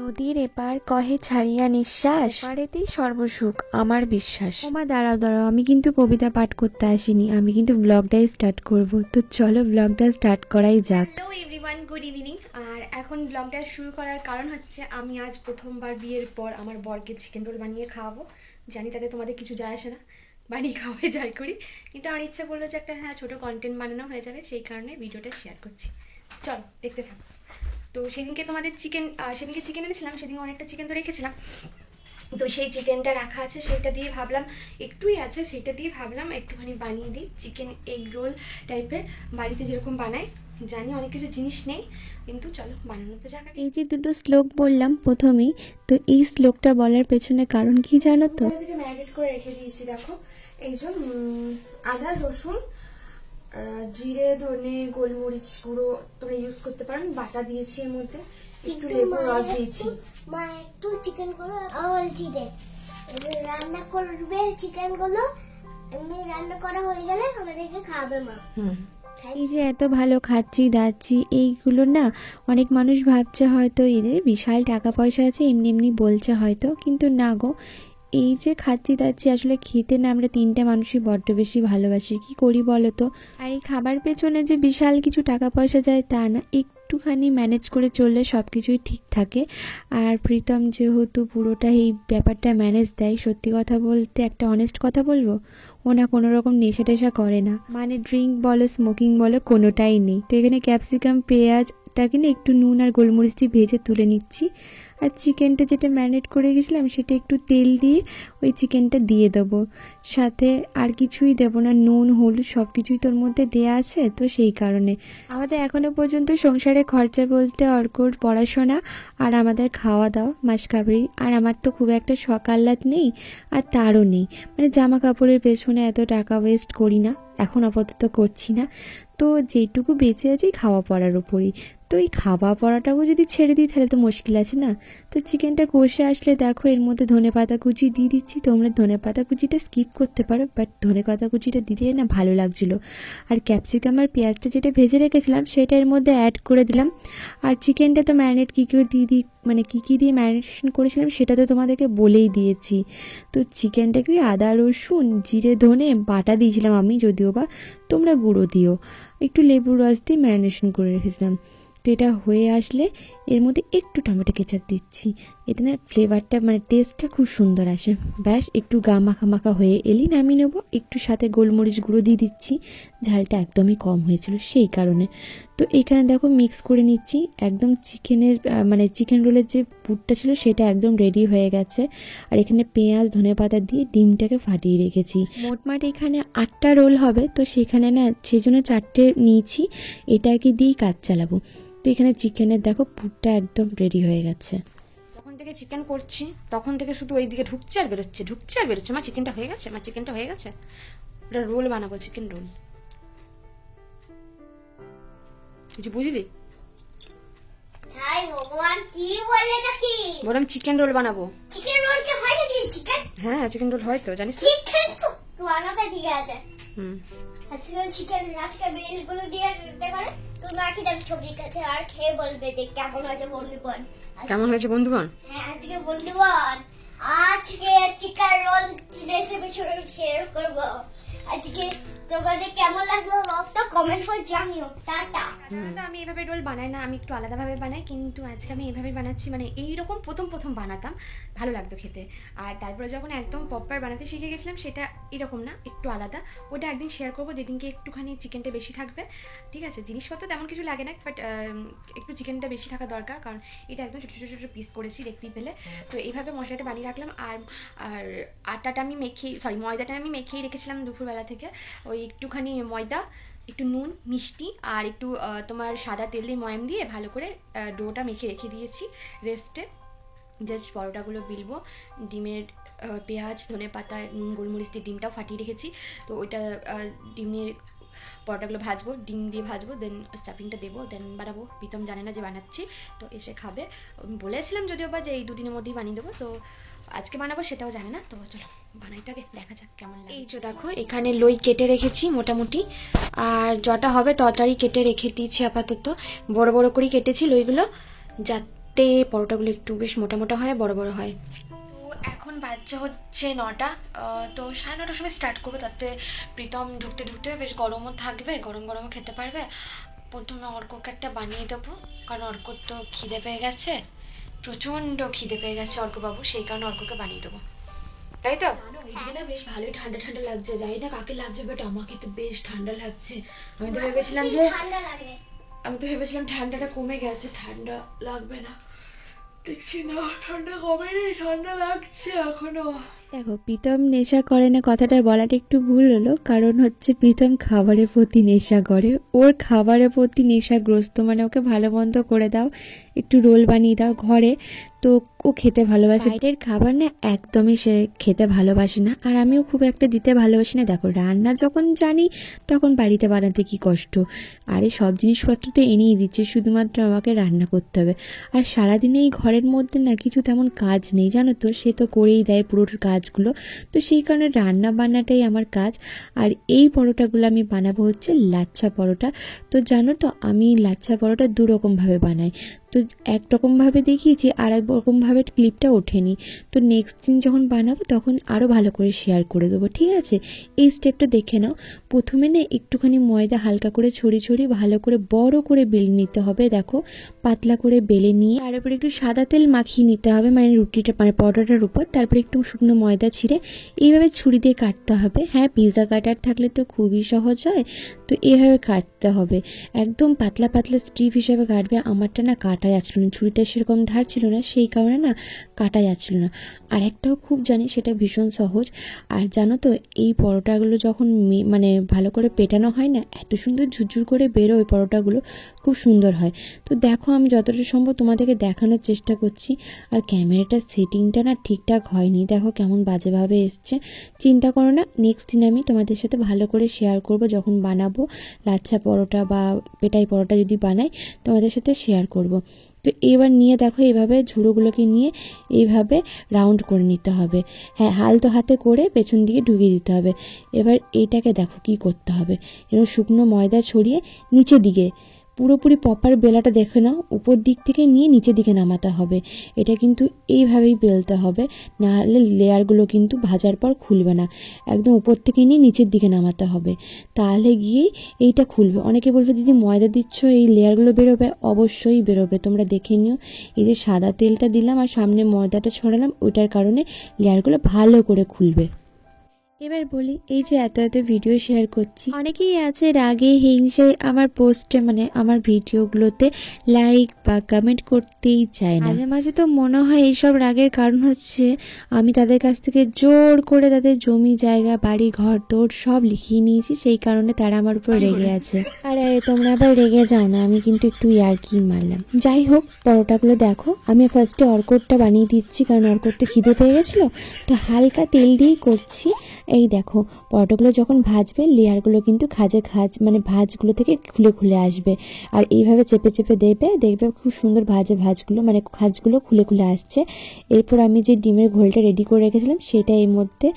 নদীর এপার কহে ছাড়িয়া নিঃশ্বাস, এপারেতেই সর্বসুখ আমার বিশ্বাস। ওমা দাঁড়াও দাঁড়াও, আমি কিন্তু কবিতা পাঠ করতে আসিনি, আমি কিন্তু ব্লগটাই স্টার্ট করব। তো চলো ব্লগটা স্টার্ট করাই যাক। Hello everyone, good evening. আর এখন ব্লগটা শুরু করার কারণ হচ্ছে আমি আজ প্রথমবার বিয়ের পর আমার বরকে চিকেন রোল বানিয়ে খাওয়াবো। জানি তাতে তোমাদের কিছু যায় আসে না, বানিয়ে খাওয়াই যাই করি, কিন্তু আমার ইচ্ছা করলো যে একটা ছোটো কন্টেন্ট বানানো হয়ে যাবে, সেই কারণে ভিডিওটা শেয়ার করছি। চলো দেখতে থাকো। তো সেদিনকে তোমাদের সেদিনকে চিকেন এনেছিলাম, সেদিন অনেকটা চিকেন তো রেখেছিলাম, তো সেই চিকেনটা রাখা আছে, সেটা দিয়ে ভাবলাম একটুই আছে, সেটা দিয়ে ভাবলাম একটুখানি বানিয়ে দিই চিকেন এগ রোল টাইপের, বাড়িতে যেরকম বানাই। জানি অনেক কিছু জিনিস নেই, কিন্তু চলো বানানো তো যাক। এই যে দুটো শ্লোক বললাম প্রথমেই, তো এই শ্লোকটা বলার পেছনে কারণ কি জানো তো? থেকে ম্যারিনেট করে রেখে দিয়েছি, দেখো এই যে আদা রসুন জিরে ধনে গোলমরিচ গুঁড়ো তোমরা ইউজ করতে পারো, বাটা দিয়েছি, এর মধ্যে একটু লেবুর রস দিয়েছি। মা একটু চিকেন গুলো বলছি দে, রান্না করবে চিকেন গুলো, এমনি রান্না করা হয়ে গেলে আমাদেরকে খাওয়াবে মা। এই যে এত ভালো খাচ্ছি দাচ্ছি, এইগুলো না অনেক মানুষ ভাবছে হয়তো এদের বিশাল টাকা পয়সা আছে, এমনি এমনি বলছে হয়তো, কিন্তু না গো, এই যে খাচ্ছি দাচ্ছি আসলে খেতে না আমরা তিনটে মানুষই বড্ড বেশি ভালোবাসি, কি করি বলো তো। আর এই খাবার পেছনে যে বিশাল কিছু টাকা পয়সা যায় তা না, একটুখানি ম্যানেজ করে চললে সব কিছুই ঠিক থাকে। আর প্রীতম যেহেতু পুরোটা এই ব্যাপারটা ম্যানেজ দেয়, সত্যি কথা বলতে একটা অনেস্ট কথা বলবো, ও না কোনো রকম নেশা টেশা করে না, মানে ড্রিঙ্ক বলো স্মোকিং বলো কোনোটাই নেই। তো এখানে ক্যাপসিকাম পেঁয়াজটাকে না একটু নুন আর গোলমরিচ দিয়ে ভেজে তুলে নিচ্ছি, আর চিকেনটা যেটা ম্যারিনেট করে গেছিলাম সেটা একটু তেল দিয়ে ওই চিকেনটা দিয়ে দেবো, সাথে আর কিছুই দেবো না, নুন হলুদ সব কিছুই তোর মধ্যে দেয়া আছে। তো সেই কারণে আমাদের এখনো পর্যন্ত সংসারে খরচা বলতে অর্কর পড়াশোনা আর আমাদের খাওয়া দাওয়া মাসকাবারি, আর আমার তো খুব একটা শখ আহ্লাদ নেই, আর তারও নেই, মানে জামা কাপড়ের পেছনে এত টাকা ওয়েস্ট করি না, এখন আপাতত করছি না। তো যেটুকু বেঁচে আছি খাওয়া পড়ার উপরই, তো এই খাওয়া পড়াটাও যদি ছেড়ে দিই তাহলে তো মুশকিল আছে না। তো চিকেনটা কষে আসলে দেখো এর মধ্যে ধনেপাতা কুচি দিয়ে দিচ্ছি, তোমরা ধনেপাতা কুচিটা স্কিপ করতে পারো, বাট ধনেপাতা কুচিটা দিলে না ভালো লাগছিলো। আর ক্যাপসিকাম আর পেঁয়াজটা যেটা ভেজে রেখেছিলাম সেটা এর মধ্যে অ্যাড করে দিলাম। আর চিকেনটা তো ম্যারিনেট কী দিয়ে ম্যারিনেশন করেছিলাম সেটা তো তোমাদেরকে বলেই দিয়েছি। তো চিকেনটাকে আদা রসুন জিরে ধনে বাটা দিয়েছিলাম আমি, যদিও বা তোমরা গুঁড়ো দিও, একটু লেবুর রস দিয়ে ম্যারিনেশন করে রেখেছিলাম। তো এটা হয়ে আসলে এর মধ্যে একটু টমেটো কেচাপ দিচ্ছি, এতে না ফ্লেভারটা মানে টেস্টটা খুব সুন্দর আসে। ব্যাস একটু গা মাখা মাখা হয়ে এলেই নামিয়ে নেবো, একটু সাথে গোলমরিচ গুঁড়ো দিয়ে দিচ্ছি, ঝালটা একদমই কম হয়েছিল সেই কারণে। তো এখানে দেখো মিক্স করে নিচ্ছি, একদম চিকেন রোলের যে পুরটা ছিল সেটা একদম রেডি হয়ে গেছে। আর এখানে পেঁয়াজ ধনেপাতা দিয়ে ডিমটাকে ফাটিয়ে রেখেছি, মোটমাট এখানে 8টা রোল হবে, তো সেখানে না সেজন্য 4টে নিয়েছি, এটাকে দিয়েই কাজ চালাবো। তো এখানে চিকেনের দেখো পুরটা একদম রেডি হয়ে গেছে। তখন থেকে চিকেন করছি, তখন থেকে শুধু ওই দিকে ঢুকছে আর বেরোচ্ছে। মা চিকেনটা হয়ে গেছে, ওটা রোল বানাবো, চিকেন রোল। কিছু বুঝলি? হাই ভগবান, কি বলে নাকি? বললাম চিকেন রোল বানাবো। চিকেন রোল কি হয় নাকি? চিকেন, হ্যাঁ চিকেন রোল হয় তো, জানিস? চিকেন তো বানাতে ঠিক আছে। হুম, চিকেন আজকে বেলগুলো দিয়ে রাখতে পারে, তোমরা কি দেখ ছবি কাছে আর খেয়ে বলবে যে কেমন হয়েছে বন্ধুগণ। হ্যাঁ আজকে বন্ধুগণ, আজকে চিকেন রোল রেসিপি শেয়ার করবো। আজকে তোমাদের কেমন লাগলো ব্লগটা কমেন্ট করে জানিও। টাটা। সাধারণত আমি এভাবে রোল বানাই না, আমি একটু আলাদাভাবে বানাই, কিন্তু আজকে আমি এভাবে বানাচ্ছি, মানে এইরকম প্রথম বানাতাম, ভালো লাগতো খেতে। আর তারপরে যখন একদম প্রপার বানাতে শিখে গেছিলাম, সেটা এরকম না, একটু আলাদা, ওটা একদিন শেয়ার করবো, যেদিনকে একটুখানি চিকেনটা বেশি থাকবে। ঠিক আছে, জিনিসপত্র তেমন কিছু লাগে না, বাট একটু চিকেনটা বেশি থাকা দরকার, কারণ এটা একদম ছোটো ছোটো পিস করেছি দেখতেই পেলে। তো এইভাবে মশলাটা বানিয়ে রাখলাম। আর ময়দাটা আমি মেখেই রেখেছিলাম দুপুরবেলা থেকে। ওই একটুখানি ময়দা, একটু নুন মিষ্টি আর একটু তোমার সাদা তেল দিয়ে ময়াম দিয়ে ভালো করে ডোটা মেখে রেখে দিয়েছি রেস্টে। জাস্ট পরোটাগুলো বেলবো, ডিমের পেঁয়াজ ধনেপাতা নুন গোলমরিচ দিয়ে ডিমটাও ফাটিয়ে রেখেছি, তো ওইটা ডিমের পরোটাগুলো ভাজবো, ডিম দিয়ে ভাজবো, দেন স্টাফিংটা দেবো, দেন বানাবো। প্রীতম জানে না যে বানাচ্ছি, তো এসে খাবে। বলেছিলাম যদিও বা যে এই 2 দিনের মধ্যেই বানিয়ে দেবো, তো আজকে বানাবো সেটাও জানে না। তো চলো বানাইটাকে দেখা যাক কেমন লাগে। এই যে দেখো এখানে লই কেটে রেখেছি মোটামুটি, আর যটা হবে তরকারি কেটে রেখে দিয়েছি আপাতত, বড় বড় করে কেটেছি লইগুলো, যাতে যাতে পরোটাগুলো একটু বেশ মোটা মোটা হয়, বড় বড় হয়। তো এখন বাচ্চা হচ্ছে 9টা, তো 9:30টার সময় স্টার্ট করবো, তাতে প্রীতম ঢুকতে ঢুকতে বেশ গরমও থাকবে, গরম গরমও খেতে পারবে। প্রথমে অর্ককে একটা বানিয়ে দেবো, কারণ অর্কর তো খিদে পেয়ে গেছে, প্রচণ্ড খিদে পেয়ে গেছে অর্কবাবু, সেই কারণে অর্ককে বানিয়ে দেবো, তাই তো? এইদিকে না বেশ ভালোই ঠান্ডা ঠান্ডা লাগছে, জানি না কাকে লাগছে, বাট আমাকে তো বেশ ঠান্ডা লাগছে। আমি তো ভেবেছিলাম ঠান্ডাটা কমে গেছে, ঠান্ডা লাগবে না, দেখছি না ঠান্ডা কমেনি, ঠান্ডা লাগছে এখনো। দেখো, প্রীতম নেশা করে না কথাটা বলাটা একটু ভুল হলো, কারণ হচ্ছে প্রীতম খাবারের প্রতি নেশা করে, ওর খাবারের প্রতি নেশাগ্রস্ত, মানে ওকে ভালো মন্দ করে দাও, একটু রোল বানিয়ে দাও ঘরে, তো ও খেতে ভালোবাসে। বাইরের খাবার না একদমই সে খেতে ভালোবাসে না, আর আমিও খুব একটা দিতে ভালোবাসি না। দেখো, রান্না যখন জানি তখন বাড়িতে বানাতে কি কষ্ট, আরে সব জিনিসপত্র তো এনেই দিচ্ছে, শুধুমাত্র আমাকে রান্না করতে হবে। আর সারাদিনে এই ঘরের মধ্যে না কিছু তেমন কাজ নেই, জানো তো, সে তো করেই দেয় পুরো কাজগুলো, তো সেই কারণে রান্না বান্নাটাই আমার কাজ। আর এই পরোটাগুলো আমি বানাবো হচ্ছে লাচ্ছা পরোটা। তো জানো তো, আমি লাচ্ছা পরোটা 2 রকমভাবে বানাই, তো একরকমভাবে দেখিয়েছি, আর এক রকমভাবে ক্লিপটা ওঠেনি। তো নেক্সট দিন যখন বানাবো তখন আরও ভালো করে শেয়ার করে দেবো, ঠিক আছে? এই স্টেপটা দেখে নাও। প্রথমে না একটুখানি ময়দা হালকা করে ছড়িয়ে ছড়িয়ে ভালো করে বড় করে বেলে নিতে হবে, দেখো পাতলা করে বেলে নিয়ে তার উপরে একটু সাদা তেল মাখিয়ে নিতে হবে, মানে রুটিটা মানে পরোটাটার উপর, তারপরে একটু শুকনো ময়দা ছিঁড়ে এইভাবে ছুরি দিয়ে কাটতে হবে। হ্যাঁ, পিৎজা কাটার থাকলে তো খুবই সহজ হয়, তো এইভাবে কাটতে হবে, একদম পাতলা পাতলা স্ট্রিপ হিসেবে কাটবে। আমারটা না কাটা যাচ্ছিল না, ছুরিটা সেরকম ধার ছিল না, সেই কারণে না কাটা যাচ্ছিল না। আর একটাও খুব জানি, সেটা ভীষণ সহজ। আর জানো তো, এই পরোটাগুলো যখন মানে ভালো করে পেটানো হয় না, এত সুন্দর ঝুরঝুর করে বেরোয় পরোটাগুলো, খুব সুন্দর হয়। তো দেখো, আমি যতটা সম্ভব তোমাদেরকে দেখানোর চেষ্টা করছি। আর ক্যামেরাটার সেটিংটা না ঠিকঠাক হয়নি, দেখো কেমন বাজেভাবে এসছে। চিন্তা করো না, নেক্সট দিন আমি তোমাদের সাথে ভালো করে শেয়ার করব, যখন বানাবো লাচ্ছা পরোটা বা পেটাই পরোটা যদি বানাই, তোমাদের সাথে শেয়ার করব। তো এবার নিয়ে দেখো, এইভাবে ঝুড়োগুলোকে নিয়ে এইভাবে রাউন্ড করে নিতে হবে। হ্যাঁ, হালতো হাতে করে পেছন দিকে ঢুকিয়ে দিতে হবে। এবার এইটাকে দেখো কি করতে হবে, এবার শুকনো ময়দা ছড়িয়ে নিচের দিকে পুরোপুরি প্রপার বেলাটা দেখে নাও, উপর দিক থেকে নিয়ে নিচের দিকে নামাতে হবে। এটা কিন্তু এইভাবেই বেলতে হবে, নাহলে লেয়ারগুলো কিন্তু ভাজার পর খুলবে না। একদম উপর থেকে নিয়ে নিচের দিকে নামাতে হবে, তাহলে গিয়েই এইটা খুলবে। অনেকে বলবে দিদি ময়দা দিচ্ছ, এই লেয়ারগুলো বেরোবে? অবশ্যই বেরোবে, তোমরা দেখে নিও। এই যে সাদা তেলটা দিলাম আর সামনে ময়দাটা ছড়ালাম, ওইটার কারণে লেয়ারগুলো ভালো করে খুলবে। এবার বলি, এই যে এত এত ভিডিও শেয়ার করছি, অনেকেই আছে রাগে হিংসে আমার পোস্টে মানে আমার ভিডিওগুলোতে লাইক বা কমেন্ট করতেই চায় না। মাঝে মাঝে তো মনে হয় এইসব রাগের কারণ হচ্ছে আমি তাদের কাছ থেকে জোর করে তাদের জমি জায়গা বাড়ি ঘর দৌড় সব লিখিয়ে নিয়েছি, সেই কারণে তারা আমার উপর রেগে আছে। আরে তোমরা আবার রেগে যাও না, আমি কিন্তু একটু ইয়ার্কি মারলাম। যাই হোক, পরোটাগুলো দেখো, আমি ফার্স্টে অর্কটটা বানিয়ে দিচ্ছি, কারণ অর্কট তো খিদে পেয়ে গেছিলো, তো হালকা তেল দিয়েই করছি। এই দেখো, পরোটাগুলো যখন ভাজবে লেয়ারগুলো কিন্তু মানে ভাজগুলো থেকে খুলে খুলে আসবে, আর এইভাবে চেপে চেপে দেখবে খুব সুন্দর ভাজগুলো মানে খাজগুলো খুলে খুলে আসছে। এরপর আমি যে ডিমের ঘোলটা রেডি করে রেখেছিলাম সেটা এর মধ্যে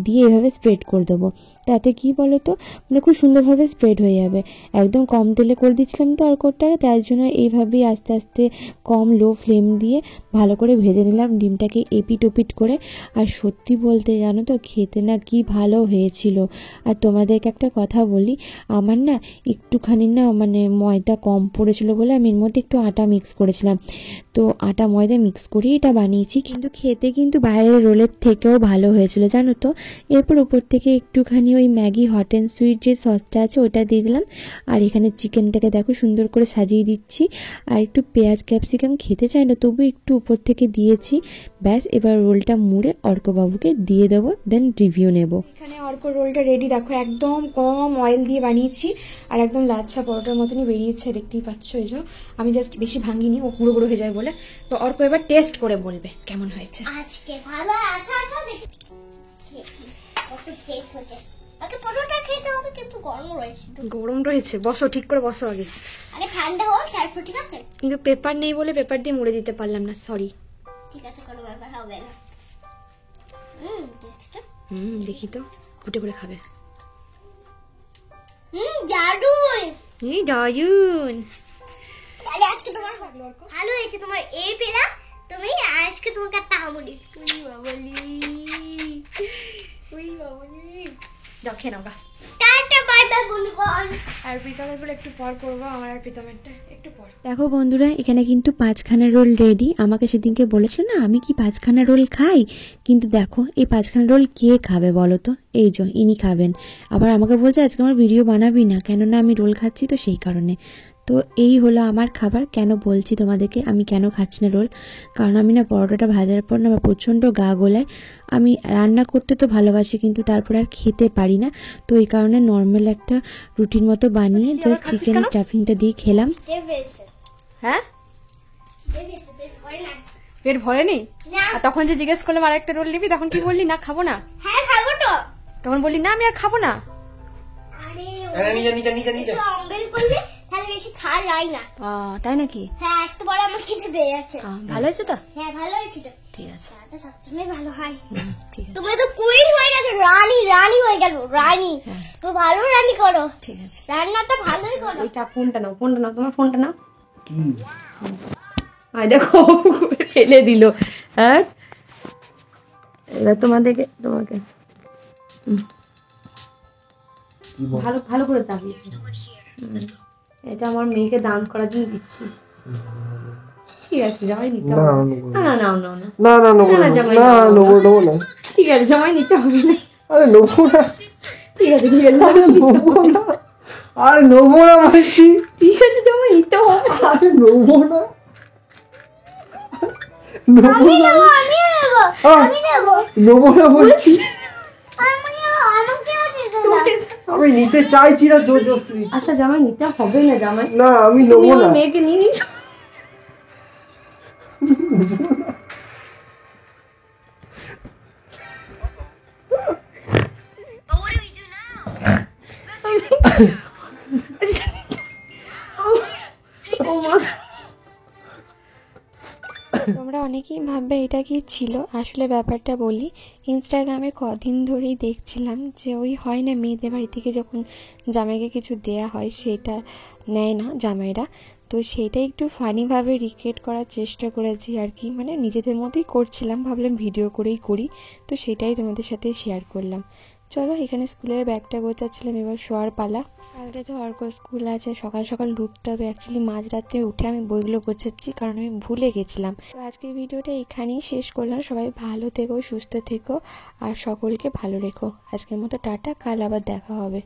দিয়ে এভাবে স্প্রেড করে দেবো, তাতে কি বলো তো, মানে খুব সুন্দরভাবে স্প্রেড হয়ে যাবে। একদম কম তেলে করে দিচ্ছিলাম তো অর্কটাকে, তার জন্য এইভাবেই আস্তে আস্তে কম লো ফ্লেম দিয়ে ভালো করে ভেজে নিলাম ডিমটাকে এপিট ওপিট করে। আর সত্যি বলতে জানো তো, খেতে না কি ভালো হয়েছিল। আর তোমাদেরকে একটা কথা বলি, আমার না একটুখানি না মানে ময়দা কম পড়েছিল বলে আমি এর মধ্যে একটু আটা মিক্স করেছিলাম, তো আটা ময়দা মিক্স করেই এটা বানিয়েছি, কিন্তু খেতে কিন্তু বাইরের রোলের থেকেও ভালো হয়েছিল, জানো তো। এরপর উপর থেকে একটুখানি ওই ম্যাগি হট অ্যান্ড সুইট যে সসটা আছে ওটা দিয়ে দিলাম। আর এখানে চিকেনটাকে দেখো সুন্দর করে সাজিয়ে দিচ্ছি, আর একটু পেঁয়াজ ক্যাপসিকাম খেতে চাই না, তবু একটু উপর থেকে দিয়েছি। ব্যাস, এবার রোলটা মুড়ে অর্কবাবুকে দিয়ে দেবো, দেন রিভিউ নেব। এখানে অর্ক রোলটা রেডি, দেখো একদম কম অয়েল দিয়ে বানিয়েছি, আর একদম লাচ্ছা পরোটার মতনই বেরিয়েছে, দেখতেই পাচ্ছ। এই যে আমি জাস্ট বেশি ভাঙিনি, ও গুঁড়ো গুঁড়ো হয়ে যায় বলে। তো অর্ক এবার টেস্ট করে বলবে কেমন হয়েছে। আজকে ভালো আছে, দেখি কত টেস্ট হচ্ছে। আগে পরোটা খেতে হবে, কিন্তু গরম রয়েছে। গরম রয়েছে, বসো, ঠিক করে বসো, আগে ঠান্ডা হোক তারপর, ঠিক আছে? কিন্তু পেপার নেই বলে পেপার দিয়ে মুড়ে দিতে পারলাম না, সরি। ঠিক আছে, কোনো ব্যাপার হবে না। দেখি তো, ঘুটে করে খাবে। দারুন, দারুন। আরে আজকে তোমার ভালো হয়েছে, তোমার এ পেলা, তুমি আজকে তোমাকে একটা হামুড়ি। যাও খেয়ে নাও গা। টাটা বাই বাই বন্ধুগণ। আর প্রীতমের বলে একটু পর করবো, আমার আর প্রীতমেরটা একটু পর। দেখো বন্ধুরা, এখানে কিন্তু 5খানা রোল রেডি। আমাকে সেদিনকে বলেছিল না আমি কি 5খানা রোল খাই, কিন্তু দেখো এই 5খানা রোল কে খাবে বলো তো? এই যে ইনি খাবেন। আবার আমাকে বলছে আজকে আমার ভিডিও বানাবি না, কেননা আমি রোল খাচ্ছি তো সেই কারণে। তো এই হলো আমার খাবার। কেন বলছি তোমাদেরকে আমি কেন খাচ্ছি না রোল, কারণ আমি না পরোটাটা ভাজার পর না আমার প্রচণ্ড গা গোলায়। আমি রান্না করতে তো ভালোবাসি কিন্তু তারপর আর খেতে পারি না, তো এই কারণে নর্মাল একটা রুটিন মতো বানিয়ে জাস্ট চিকেন স্টাফিংটা দিয়ে খেলাম। হ্যাঁ পেট ভরেনি? আর তখন যে জিজ্ঞেস করলাম আর একটা রোল নিবি, তখন কি বললি? না খাবো না। হ্যাঁ খাবো তো। তখন বললি না আমি আর খাবো না। আরে নিচে অম্বেল করলে তাহলে বেশি খাওয়া যায় না। তাই নাকি? হ্যাঁ একটু পরে আমার খিদে পেয়ে যাচ্ছে। ভালো হয়েছে তো? হ্যাঁ ভালো হয়েছে তো। ঠিক আছে, রান্না সবসময় ভালো হয়। ঠিক আছে। তুমি তো কুইন হয়ে গেছো, রানী হয়ে গেল, রানী। তো ভালো রানী করো। ঠিক আছে, রান্নাটা ভালোই করো। ওইটা ফোনটা নাও, তোমার ফোনটা নাও। দেখো ফেলে দিল। হ্যাঁ এবার তোমাকে ভালো ভালো করে তাকিয়ে, এটা আমার মেয়েকে দান করার জন্য দিচ্ছি। ঠিক আছে জামাই নিতে হবে না। না না না না না না জামাই না, ঠিক আছে জামাই নিতে হবে না। আরে নেবো না, ঠিক আছে ঠিক আছে নেবো না, আরে নেবো না বলছি। ঠিক আছে জামাই নিতে হবে। আরে নেবো না, আমি নেবো নেবো না বলছি। আমাকে দিতে দাও। আমি নিতে চাইছি না জোর জবরদস্তি। আচ্ছা জামাই নিতে হবে না, জামাই না আমি নেবো না। মেয়েকে নিয়ে নিস। তোমরা অনেকেই ভাববে এটা কি ছিল, আসলে ব্যাপারটা বলি। ইনস্টাগ্রামে কদিন ধরেই দেখছিলাম যে ওই হয় না মেয়েদের বাড়ি থেকে যখন জামাইকে কিছু দেয়া হয় সেটা নেয় না জামাইরা, তো সেটা একটু ফানিভাবে রিক্রিয়েট করার চেষ্টা করেছি আর কি, মানে নিজেদের মধ্যেই করছিলাম, ভাবলাম ভিডিও করেই করি, তো সেটাই তোমাদের সাথে শেয়ার করলাম। চলো এখানে স্কুলের ব্যাগটা গোছাচ্ছিলাম, এবার শোয়ার পালা। কালকে তো অর্ক স্কুল আছে, সকাল সকাল উঠতে হবে। অ্যাকচুয়ালি মাঝরাতে উঠে আমি বইগুলো গোছাচ্ছি কারণ আমি ভুলে গেছিলাম। তো আজকের ভিডিওটা এখানেই শেষ করলাম। সবাই ভালো থেকো, সুস্থ থেকো আর সকলকে ভালো রেখো। আজকের মতো টাটা, কাল আবার দেখা হবে।